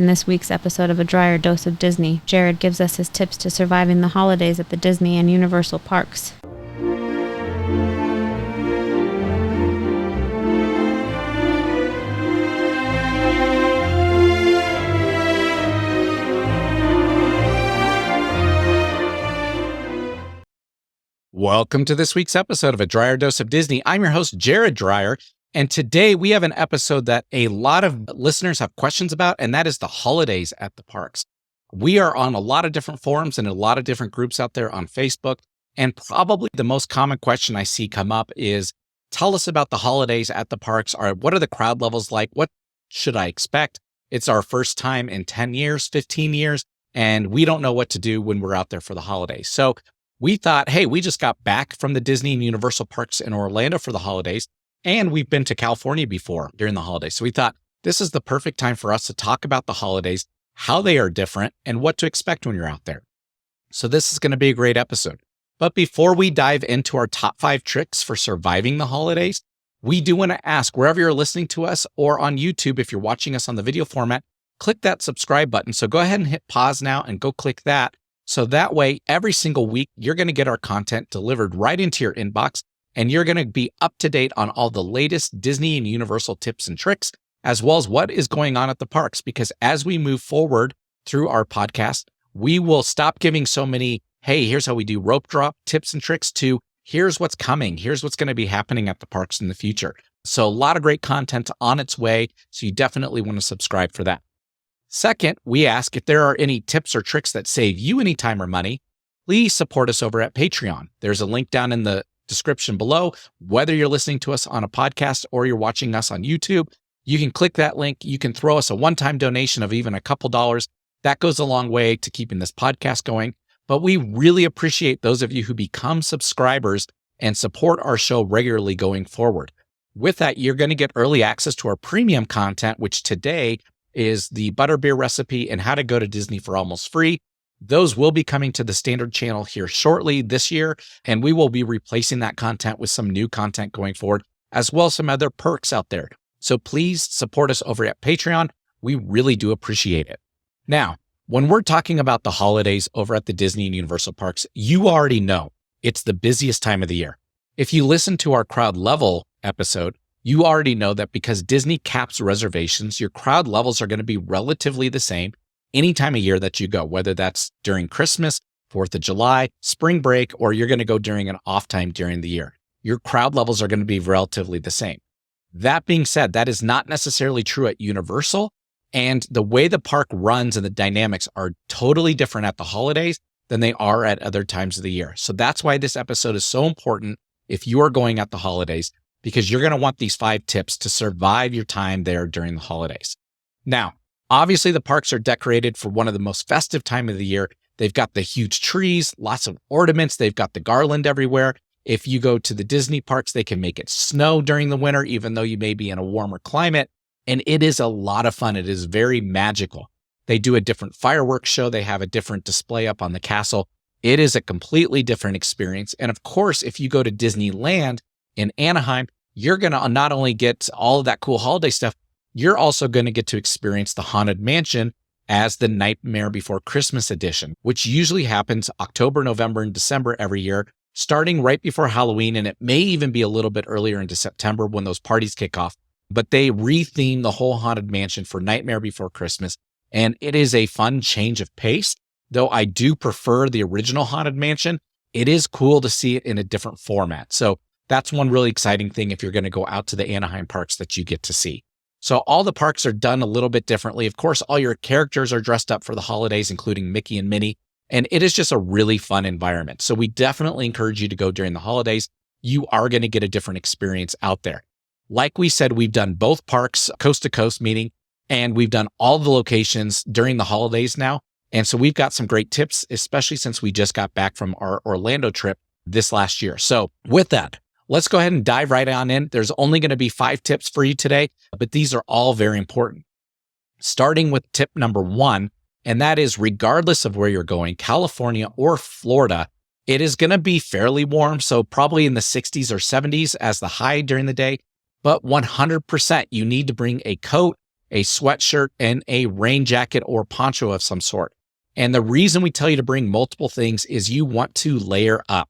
In this week's episode of A Drier Dose of Disney, Jared gives us his tips to surviving the holidays at the Disney and Universal parks. Welcome to this week's episode of A Drier Dose of Disney. I'm your host, Jared Dreyer, and today we have an episode that a lot of listeners have questions about, and that is the holidays at the parks. We are on a lot of different forums and a lot of different groups out there on Facebook, and probably the most common question I see come up is, tell us about the holidays at the parks. What are the crowd levels like? What should I expect? It's our first time in 10 years, 15 years, and we don't know what to do when we're out there for the holidays. So we thought, hey, we just got back from the Disney and Universal parks in Orlando for the holidays, and we've been to California before during the holidays. So we thought this is the perfect time for us to talk about the holidays, how they are different, and what to expect when you're out there. So this is going to be a great episode. But before we dive into our top 5 tricks for surviving the holidays, we do want to ask, wherever you're listening to us or on YouTube, if you're watching us on the video format, click that subscribe button. So go ahead and hit pause now and go click that. So that way, every single week, you're going to get our content delivered right into your inbox, and you're going to be up to date on all the latest Disney and Universal tips and tricks, as well as what is going on at the parks. Because as we move forward through our podcast, we will stop giving so many, hey, here's how we do rope drop tips and tricks, to here's what's coming. Here's what's going to be happening at the parks in the future. So a lot of great content on its way. So you definitely want to subscribe for that. Second, we ask if there are any tips or tricks that save you any time or money. Please support us over at Patreon. There's a link down in the description below. Whether you're listening to us on a podcast or you're watching us on YouTube, you can click that link. You can throw us a one-time donation of even a couple dollars. That goes a long way to keeping this podcast going. But we really appreciate those of you who become subscribers and support our show regularly going forward. With that, you're going to get early access to our premium content, which today is the butterbeer recipe and how to go to Disney for almost free. Those will be coming to the standard channel here shortly this year, and we will be replacing that content with some new content going forward, as well as some other perks out there. So please support us over at Patreon. We really do appreciate it. Now, when we're talking about the holidays over at the Disney and Universal parks, you already know it's the busiest time of the year. If you listen to our crowd level episode, you already know that because Disney caps reservations, your crowd levels are going to be relatively the same any time of year that you go, whether that's during Christmas, 4th of July, spring break, or you're going to go during an off time during the year. Your crowd levels are going to be relatively the same. That being said, that is not necessarily true at Universal, and the way the park runs and the dynamics are totally different at the holidays than they are at other times of the year. So that's why this episode is so important if you are going at the holidays, because you're going to want these 5 tips to survive your time there during the holidays. Now, obviously, the parks are decorated for one of the most festive time of the year. They've got the huge trees, lots of ornaments. They've got the garland everywhere. If you go to the Disney parks, they can make it snow during the winter, even though you may be in a warmer climate. And it is a lot of fun. It is very magical. They do a different fireworks show. They have a different display up on the castle. It is a completely different experience. And of course, if you go to Disneyland in Anaheim, you're going to not only get all of that cool holiday stuff, you're also going to get to experience the Haunted Mansion as the Nightmare Before Christmas edition, which usually happens October, November, and December every year, starting right before Halloween. And it may even be a little bit earlier into September when those parties kick off. But they retheme the whole Haunted Mansion for Nightmare Before Christmas. And it is a fun change of pace. Though I do prefer the original Haunted Mansion, it is cool to see it in a different format. So that's one really exciting thing if you're going to go out to the Anaheim parks that you get to see. So all the parks are done a little bit differently. Of course, all your characters are dressed up for the holidays, including Mickey and Minnie. And it is just a really fun environment. So we definitely encourage you to go during the holidays. You are going to get a different experience out there. Like we said, we've done both parks, coast to coast meaning, and we've done all the locations during the holidays now. And so we've got some great tips, especially since we just got back from our Orlando trip this last year. So with that, let's go ahead and dive right on in. There's only going to be 5 tips for you today, but these are all very important. Starting with tip number 1, and that is regardless of where you're going, California or Florida, it is going to be fairly warm. So probably in the 60s or 70s as the high during the day, but 100% you need to bring a coat a sweatshirt, and a rain jacket or poncho of some sort. And the reason we tell you to bring multiple things is you want to layer up.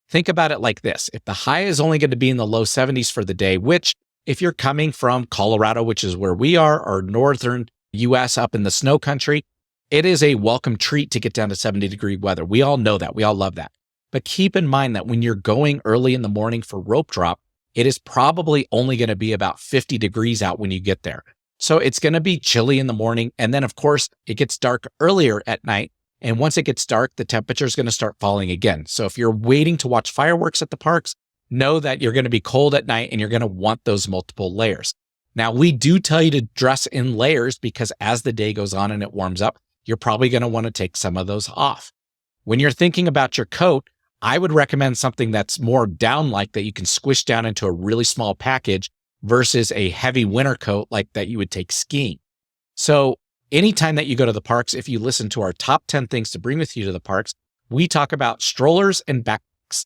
Think about it like this. If the high is only going to be in the low 70s for the day, which if you're coming from Colorado, which is where we are, or northern US up in the snow country, it is a welcome treat to get down to 70-degree weather. We all know that. We all love that. But keep in mind that when you're going early in the morning for rope drop, it is probably only going to be about 50 degrees out when you get there. So it's going to be chilly in the morning. And then, of course, it gets dark earlier at night. And once it gets dark, the temperature is going to start falling again. So if you're waiting to watch fireworks at the parks, know that you're going to be cold at night and you're going to want those multiple layers. Now, we do tell you to dress in layers because as the day goes on and it warms up, you're probably going to want to take some of those off. When you're thinking about your coat, I would recommend something that's more down-like that you can squish down into a really small package versus a heavy winter coat like that you would take skiing. So anytime that you go to the parks, if you listen to our top 10 things to bring with you to the parks, we talk about strollers and backpacks.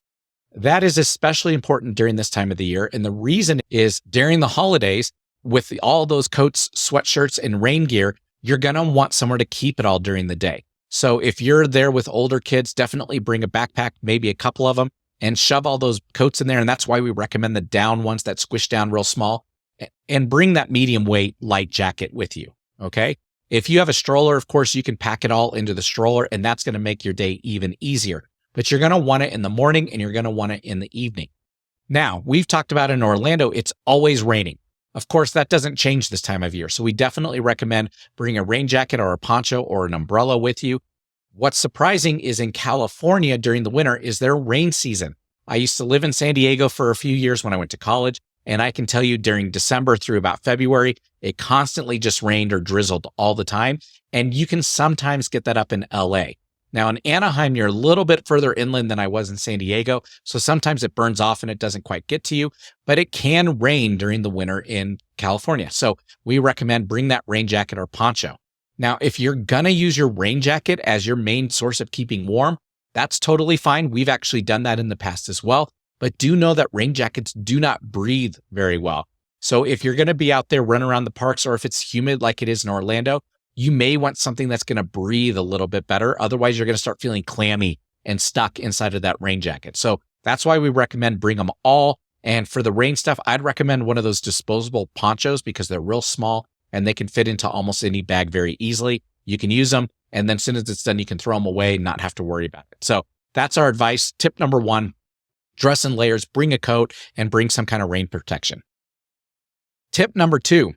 That is especially important during this time of the year. And the reason is during the holidays, with all those coats, sweatshirts, and rain gear, you're going to want somewhere to keep it all during the day. So if you're there with older kids, definitely bring a backpack, maybe a couple of them, and shove all those coats in there. And that's why we recommend the down ones that squish down real small, and bring that medium weight light jacket with you. Okay. If you have a stroller, of course, you can pack it all into the stroller, and that's going to make your day even easier. But you're going to want it in the morning and you're going to want it in the evening. Now, we've talked about in Orlando, it's always raining. Of course, that doesn't change this time of year. So we definitely recommend bring a rain jacket or a poncho or an umbrella with you. What's surprising is in California during the winter is their rain season. I used to live in San Diego for a few years when I went to college. And I can tell you during December through about February, it constantly just rained or drizzled all the time. And you can sometimes get that up in LA. Now in Anaheim, you're a little bit further inland than I was in San Diego. So sometimes it burns off and it doesn't quite get to you, but it can rain during the winter in California. So we recommend bring that rain jacket or poncho. Now, if you're going to use your rain jacket as your main source of keeping warm, that's totally fine. We've actually done that in the past as well. But do know that rain jackets do not breathe very well. So if you're going to be out there running around the parks, or if it's humid like it is in Orlando, you may want something that's going to breathe a little bit better. Otherwise, you're going to start feeling clammy and stuck inside of that rain jacket. So that's why we recommend bring them all. And for the rain stuff, I'd recommend one of those disposable ponchos because they're real small and they can fit into almost any bag very easily. You can use them, and then as soon as it's done, you can throw them away and not have to worry about it. So that's our advice. Tip number 1, dress in layers, bring a coat, and bring some kind of rain protection. Tip number 2,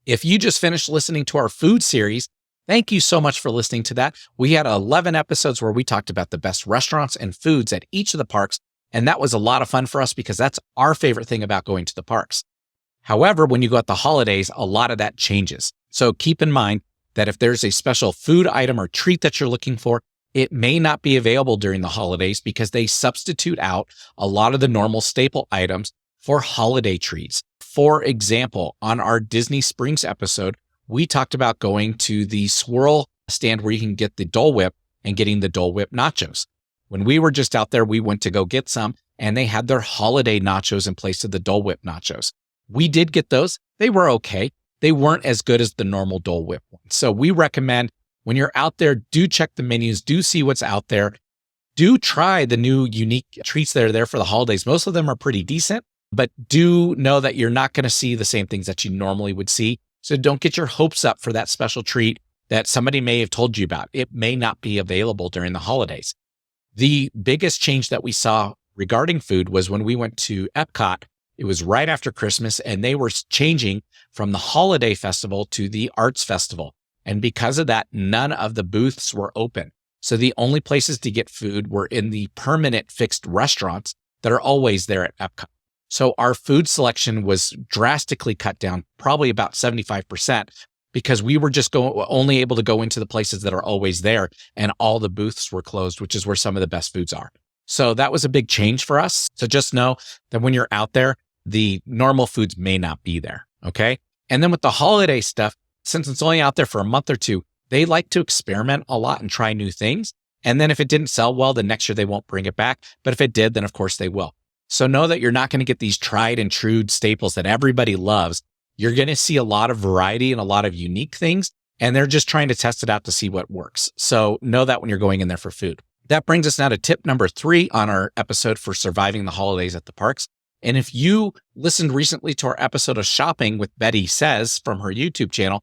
if you just finished listening to our food series, thank you so much for listening to that. We had 11 episodes where we talked about the best restaurants and foods at each of the parks, and that was a lot of fun for us because that's our favorite thing about going to the parks. However, when you go at the holidays, a lot of that changes. So keep in mind that if there's a special food item or treat that you're looking for, it may not be available during the holidays because they substitute out a lot of the normal staple items for holiday treats. For example, on our Disney Springs episode, we talked about going to the swirl stand where you can get the Dole Whip and getting the Dole Whip nachos. When we were just out there, we went to go get some, and they had their holiday nachos in place of the Dole Whip nachos. We did get those. They were okay. They weren't as good as the normal Dole Whip ones. So we recommend when you're out there, do check the menus, do see what's out there. Do try the new unique treats that are there for the holidays. Most of them are pretty decent, but do know that you're not going to see the same things that you normally would see. So don't get your hopes up for that special treat that somebody may have told you about. It may not be available during the holidays. The biggest change that we saw regarding food was when we went to Epcot. It was right after Christmas, and they were changing from the holiday festival to the arts festival. And because of that, none of the booths were open. So the only places to get food were in the permanent fixed restaurants that are always there at Epcot. So our food selection was drastically cut down, probably about 75%, because we were just only able to go into the places that are always there, and all the booths were closed, which is where some of the best foods are. So that was a big change for us. So just know that when you're out there, the normal foods may not be there. Okay. And then with the holiday stuff, since it's only out there for a month or two, they like to experiment a lot and try new things. And then if it didn't sell well, the next year they won't bring it back. But if it did, then of course they will. So know that you're not going to get these tried and true staples that everybody loves You're going to see a lot of variety and a lot of unique things, and they're just trying to test it out to see what works. So know that when you're going in there for food. That brings us now to tip number 3 on our episode for surviving the holidays at the parks. And if you listened recently to our episode of shopping with Betty Says from her YouTube channel,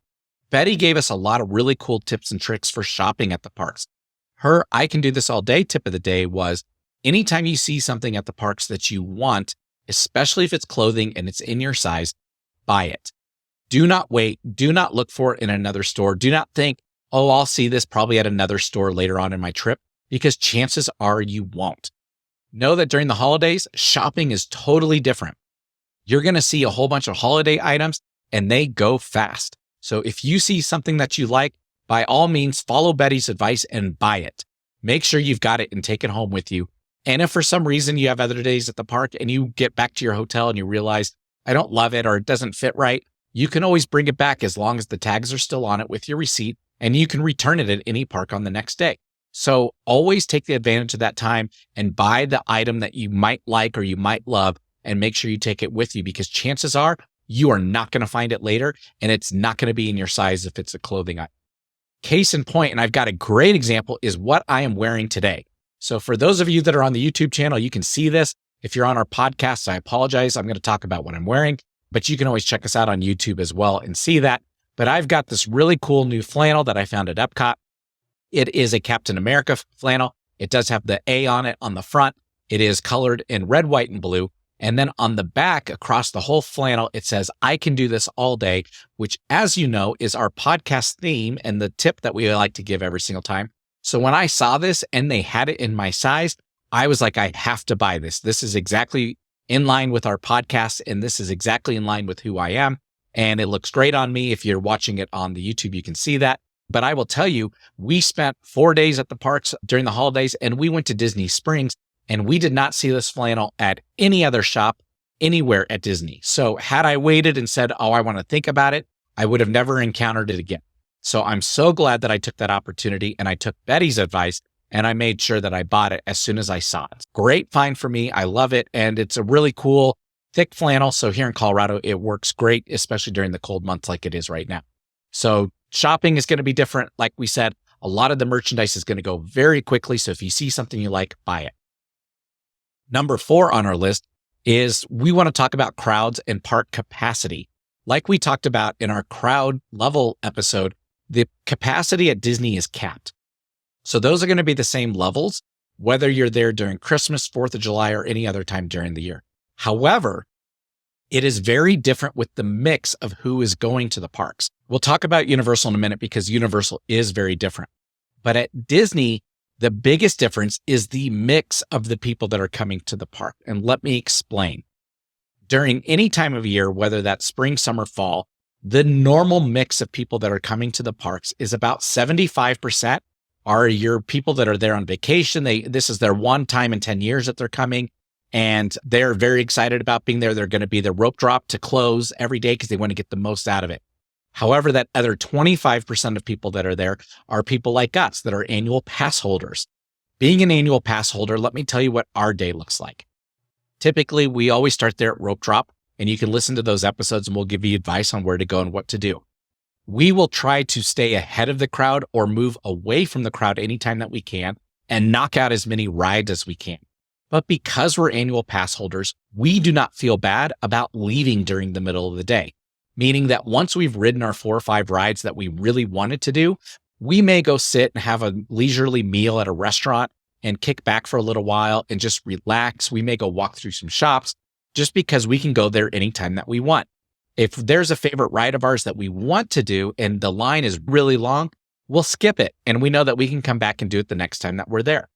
Betty gave us a lot of really cool tips and tricks for shopping at the parks. Her I can do this all day tip of the day was anytime you see something at the parks that you want, especially if it's clothing and it's in your size, buy it. Do not wait. Do not look for it in another store. Do not think, oh, I'll see this probably at another store later on in my trip, because chances are you won't. Know that during the holidays, shopping is totally different. You're going to see a whole bunch of holiday items and they go fast. So if you see something that you like, by all means, follow Betty's advice and buy it. Make sure you've got it and take it home with you. And if for some reason you have other days at the park and you get back to your hotel and you realize, I don't love it or it doesn't fit right, you can always bring it back as long as the tags are still on it with your receipt, and you can return it at any park on the next day. So always take the advantage of that time and buy the item that you might like or you might love, and make sure you take it with you, because chances are you are not going to find it later and it's not going to be in your size if it's a clothing item. Case in point, and I've got a great example, is what I am wearing today. So for those of you that are on the YouTube channel, you can see this. If you're on our podcast, I apologize. I'm going to talk about what I'm wearing, but you can always check us out on YouTube as well and see that. But I've got this really cool new flannel that I found at Epcot. It is a Captain America flannel. It does have the A on it on the front. It is colored in red, white, and blue. And then on the back, across the whole flannel, it says, I can do this all day, which, as you know, is our podcast theme and the tip that we like to give every single time. So when I saw this and they had it in my size, I was like, I have to buy this. This is exactly in line with our podcast, and this is exactly in line with who I am. And it looks great on me. If you're watching it on the YouTube, you can see that. But I will tell you, we spent 4 days at the parks during the holidays, and we went to Disney Springs, and we did not see this flannel at any other shop anywhere at Disney. So had I waited and said, oh, I want to think about it, I would have never encountered it again. So I'm so glad that I took that opportunity and I took Betty's advice and I made sure that I bought it as soon as I saw it. Great find for me. I love it. And it's a really cool, thick flannel. So here in Colorado, it works great, especially during the cold months like it is right now. So shopping is going to be different. Like we said, a lot of the merchandise is going to go very quickly. So if you see something you like, buy it. Number 4 on our list is we want to talk about crowds and park capacity. Like we talked about in our crowd level episode, the capacity at Disney is capped. So those are going to be the same levels, whether you're there during Christmas, 4th of July, or any other time during the year. However, it is very different with the mix of who is going to the parks. We'll talk about Universal in a minute because Universal is very different. But at Disney, the biggest difference is the mix of the people that are coming to the park. And let me explain. During any time of year, whether that's spring, summer, fall, the normal mix of people that are coming to the parks is about 75% are your people that are there on vacation. This is their one time in 10 years that they're coming, and they're very excited about being there. They're going to be the rope drop to close every day because they want to get the most out of it. However, that other 25% of people that are there are people like us that are annual pass holders. Being an annual pass holder, let me tell you what our day looks like. Typically, we always start there at rope drop, and you can listen to those episodes and we'll give you advice on where to go and what to do. We will try to stay ahead of the crowd or move away from the crowd anytime that we can and knock out as many rides as we can. But because we're annual pass holders, we do not feel bad about leaving during the middle of the day, meaning that once we've ridden our 4 or 5 rides that we really wanted to do, we may go sit and have a leisurely meal at a restaurant and kick back for a little while and just relax. We may go walk through some shops just because we can go there anytime that we want. If there's a favorite ride of ours that we want to do and the line is really long, we'll skip it. And we know that we can come back and do it the next time that we're there.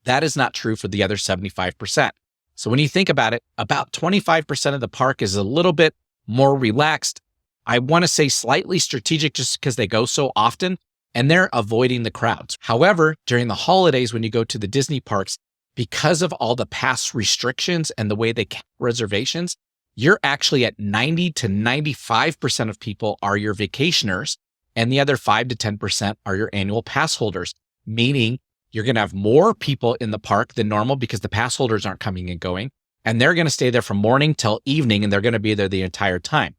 That is not true for the other 75%. So when you think about it, about 25% of the park is a little bit more relaxed. I want to say slightly strategic just because they go so often and they're avoiding the crowds. However, during the holidays, when you go to the Disney parks, because of all the pass restrictions and the way they count reservations, you're actually at 90 to 95% of people are your vacationers, and the other 5 to 10% are your annual pass holders, meaning you're going to have more people in the park than normal because the pass holders aren't coming and going, and they're going to stay there from morning till evening, and they're going to be there the entire time.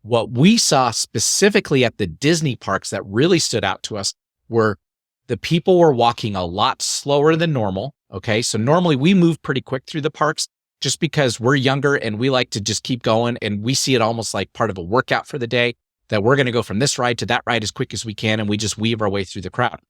What we saw specifically at the Disney parks that really stood out to us were the people were walking a lot slower than normal. Okay. So normally we move pretty quick through the parks just because we're younger and we like to just keep going. And we see it almost like part of a workout for the day, that we're going to go from this ride to that ride as quick as we can. And we just weave our way through the crowd.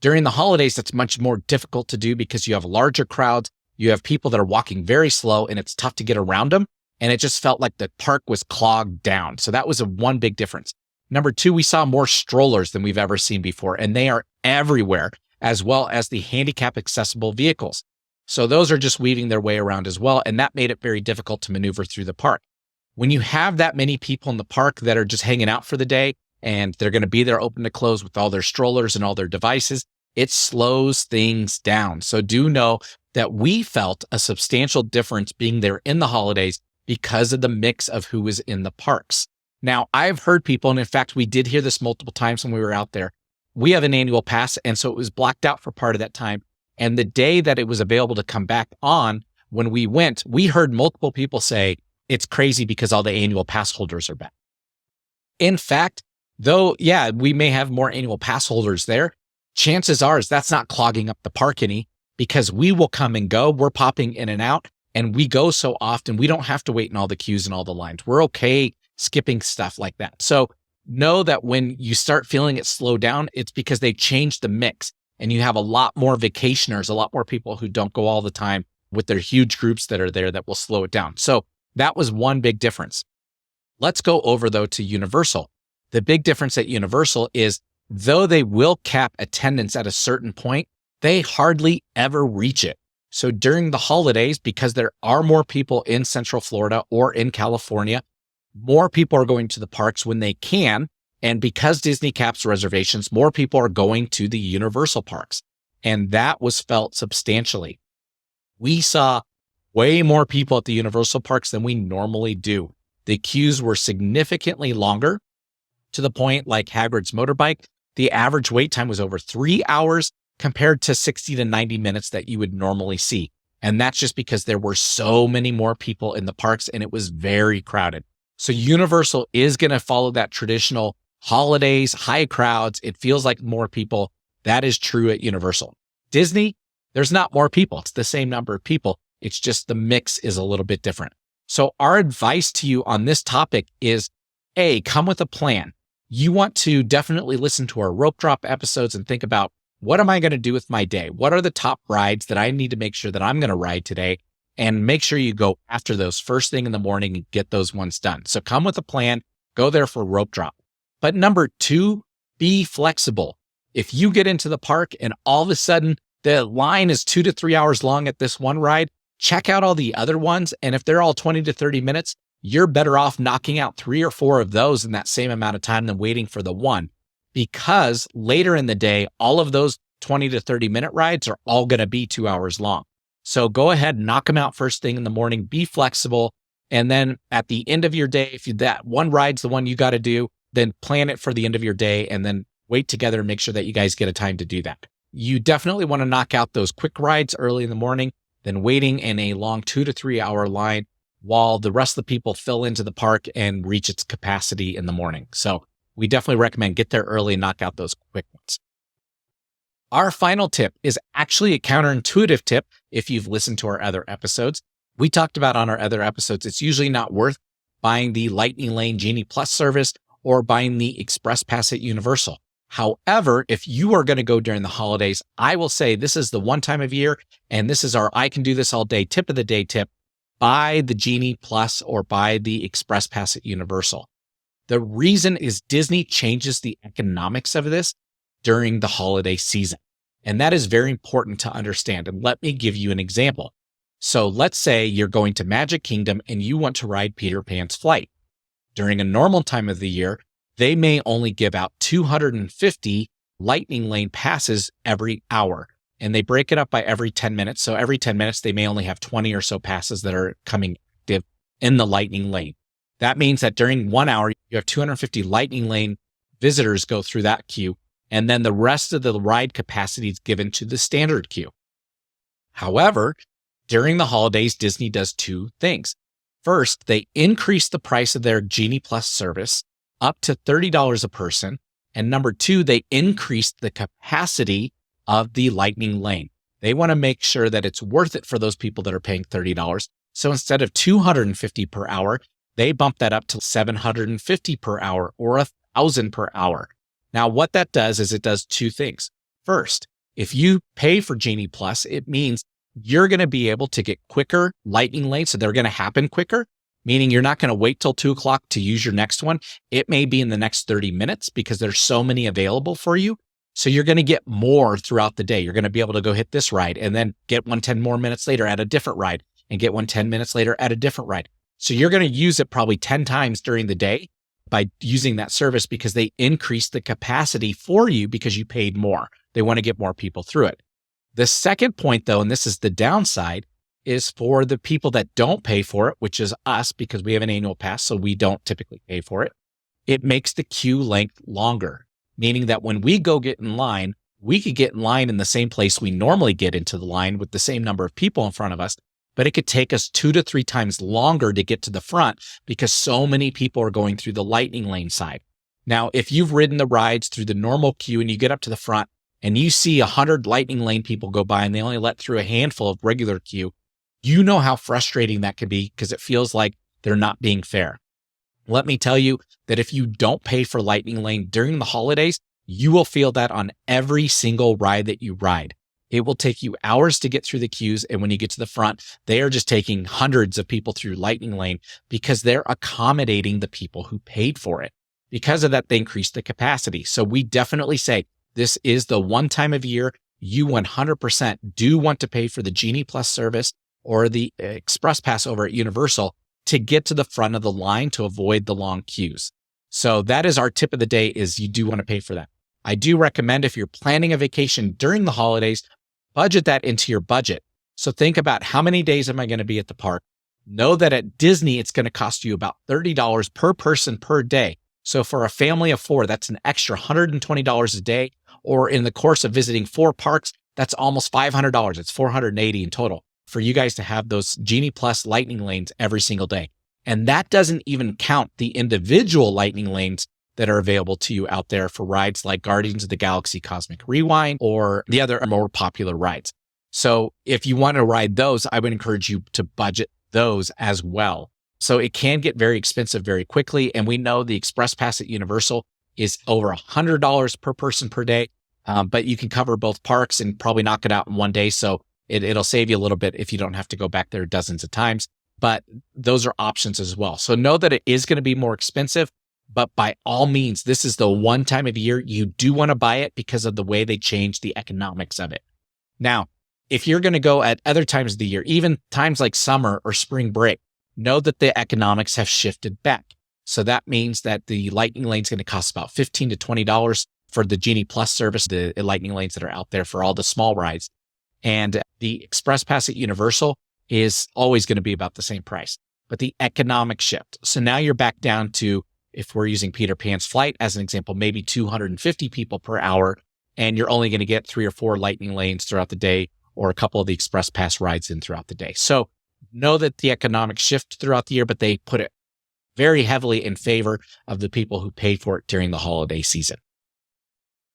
During the holidays, that's much more difficult to do because you have larger crowds. You have people that are walking very slow and it's tough to get around them. And it just felt like the park was clogged down. So that was one big difference. Number two, we saw more strollers than we've ever seen before, and they are everywhere, as well as the handicap accessible vehicles. So those are just weaving their way around as well. And that made it very difficult to maneuver through the park. When you have that many people in the park that are just hanging out for the day and they're going to be there open to close with all their strollers and all their devices, it slows things down. So do know that we felt a substantial difference being there in the holidays because of the mix of who was in the parks. Now, I've heard people, and in fact, we did hear this multiple times when we were out there. We have an annual pass, and so it was blacked out for part of that time. And the day that it was available to come back on, when we went, we heard multiple people say, it's crazy because all the annual pass holders are back. In fact, though, yeah, we may have more annual pass holders there, chances are is that's not clogging up the park any, because we will come and go. We're popping in and out, and we go so often, we don't have to wait in all the queues and all the lines. We're okay skipping stuff like that. So know that when you start feeling it slow down, it's because they changed the mix and you have a lot more vacationers, a lot more people who don't go all the time with their huge groups that are there that will slow it down. So that was one big difference. Let's go over though to Universal. The big difference at Universal is though they will cap attendance at a certain point, they hardly ever reach it. So during the holidays, because there are more people in Central Florida or in California, more people are going to the parks when they can. And because Disney caps reservations, more people are going to the Universal parks. And that was felt substantially. We saw way more people at the Universal parks than we normally do. The queues were significantly longer, to the point like Hagrid's motorbike. The average wait time was over 3 hours compared to 60 to 90 minutes that you would normally see. And that's just because there were so many more people in the parks and it was very crowded. So Universal is going to follow that traditional holidays, high crowds. It feels like more people. That is true at Universal. Disney, there's not more people. It's the same number of people. It's just the mix is a little bit different. So our advice to you on this topic is, A, come with a plan. You want to definitely listen to our rope drop episodes and think about, what am I going to do with my day? What are the top rides that I need to make sure that I'm going to ride today? And make sure you go after those first thing in the morning and get those ones done. So come with a plan, go there for rope drop. But number two, be flexible. If you get into the park and all of a sudden the line is 2 to 3 hours long at this one ride, check out all the other ones. And if they're all 20 to 30 minutes, you're better off knocking out 3 or 4 of those in that same amount of time than waiting for the one. Because later in the day, all of those 20 to 30 minute rides are all going to be 2 hours long. So go ahead, knock them out first thing in the morning, be flexible. And then at the end of your day, if that one ride's the one you got to do, then plan it for the end of your day and then wait together and make sure that you guys get a time to do that. You definitely want to knock out those quick rides early in the morning, then waiting in a long 2 to 3 hour line while the rest of the people fill into the park and reach its capacity in the morning. So we definitely recommend get there early and knock out those quick ones. Our final tip is actually a counterintuitive tip. If you've listened to our other episodes, we talked about on our other episodes, it's usually not worth buying the Lightning Lane Genie Plus service or buying the Express Pass at Universal. However, if you are going to go during the holidays, I will say this is the one time of year, and this is our I can do this all day tip of the day tip. Buy the Genie Plus or buy the Express Pass at Universal. The reason is Disney changes the economics of this during the holiday season. And that is very important to understand. And let me give you an example. So let's say you're going to Magic Kingdom and you want to ride Peter Pan's flight. During a normal time of the year, they may only give out 250 Lightning Lane passes every hour. And they break it up by every 10 minutes. So every 10 minutes, they may only have 20 or so passes that are coming active in the Lightning Lane. That means that during 1 hour, you have 250 Lightning Lane visitors go through that queue. And then the rest of the ride capacity is given to the standard queue. However, during the holidays, Disney does 2 things. First, they increased the price of their Genie Plus service up to $30 a person. And number two, they increased the capacity of the Lightning Lane. They want to make sure that it's worth it for those people that are paying $30. So instead of $250 per hour, they bumped that up to $750 per hour or $1,000 per hour. Now, what that does is it does two things. First, if you pay for Genie Plus, it means you're going to be able to get quicker Lightning lanes. So they're going to happen quicker, meaning you're not going to wait till 2:00 to use your next one. It may be in the next 30 minutes because there's so many available for you. So you're going to get more throughout the day. You're going to be able to go hit this ride and then get one 10 more minutes later at a different ride and get one 10 minutes later at a different ride. So you're going to use it probably 10 times during the day by using that service because they increased the capacity for you because you paid more. They want to get more people through it. The second point though, and this is the downside, is for the people that don't pay for it, which is us because we have an annual pass, so we don't typically pay for it. It makes the queue length longer, meaning that when we go get in line, we could get in line in the same place we normally get into the line with the same number of people in front of us, but it could take us 2 to 3 times longer to get to the front because so many people are going through the Lightning Lane side. Now, if you've ridden the rides through the normal queue and you get up to the front and you see 100 Lightning Lane people go by and they only let through a handful of regular queue, you know how frustrating that could be because it feels like they're not being fair. Let me tell you that if you don't pay for Lightning Lane during the holidays, you will feel that on every single ride that you ride. It will take you hours to get through the queues. And when you get to the front, they are just taking hundreds of people through Lightning Lane because they're accommodating the people who paid for it. Because of that, they increased the capacity. So we definitely say this is the one time of year you 100% do want to pay for the Genie Plus service or the Express Pass over at Universal to get to the front of the line to avoid the long queues. So that is our tip of the day is you do want to pay for that. I do recommend if you're planning a vacation during the holidays, budget that into your budget. So think about how many days am I going to be at the park? Know that at Disney, it's going to cost you about $30 per person per day. So for a family of 4, that's an extra $120 a day. Or in the course of visiting 4 parks, that's almost $500. It's $480 in total for you guys to have those Genie Plus Lightning lanes every single day. And that doesn't even count the individual Lightning lanes that are available to you out there for rides like Guardians of the Galaxy Cosmic Rewind or the other more popular rides. So if you want to ride those, I would encourage you to budget those as well. So it can get very expensive very quickly. And we know the Express Pass at Universal is over $100 per person per day. But you can cover both parks and probably knock it out in one day. So it'll save you a little bit if you don't have to go back there dozens of times. But those are options as well. So know that it is going to be more expensive. But by all means, this is the one time of year you do want to buy it because of the way they change the economics of it. Now, if you're going to go at other times of the year, even times like summer or spring break, know that the economics have shifted back. So that means that the Lightning Lane is going to cost about $15 to $20 for the Genie Plus service, the Lightning Lanes that are out there for all the small rides. And the Express Pass at Universal is always going to be about the same price, but the economic shift. So now you're back down to, if we're using Peter Pan's Flight as an example, maybe 250 people per hour, and you're only going to get 3 or 4 Lightning Lanes throughout the day or a couple of the Express Pass rides in throughout the day. So know that the economics shift throughout the year, but they put it very heavily in favor of the people who paid for it during the holiday season.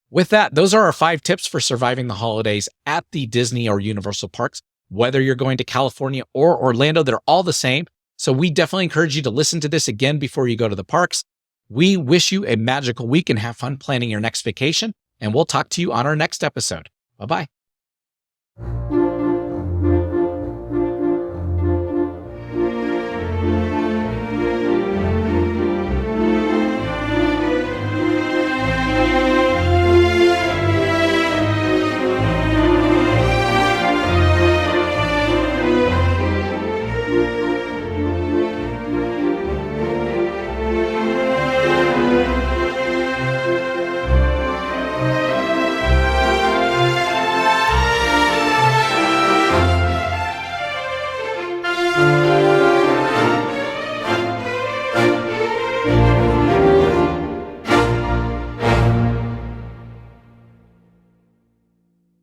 With that, those are our 5 tips for surviving the holidays at the Disney or Universal parks. Whether you're going to California or Orlando, they're all the same. So we definitely encourage you to listen to this again before you go to the parks. We wish you a magical week and have fun planning your next vacation. And we'll talk to you on our next episode. Bye-bye.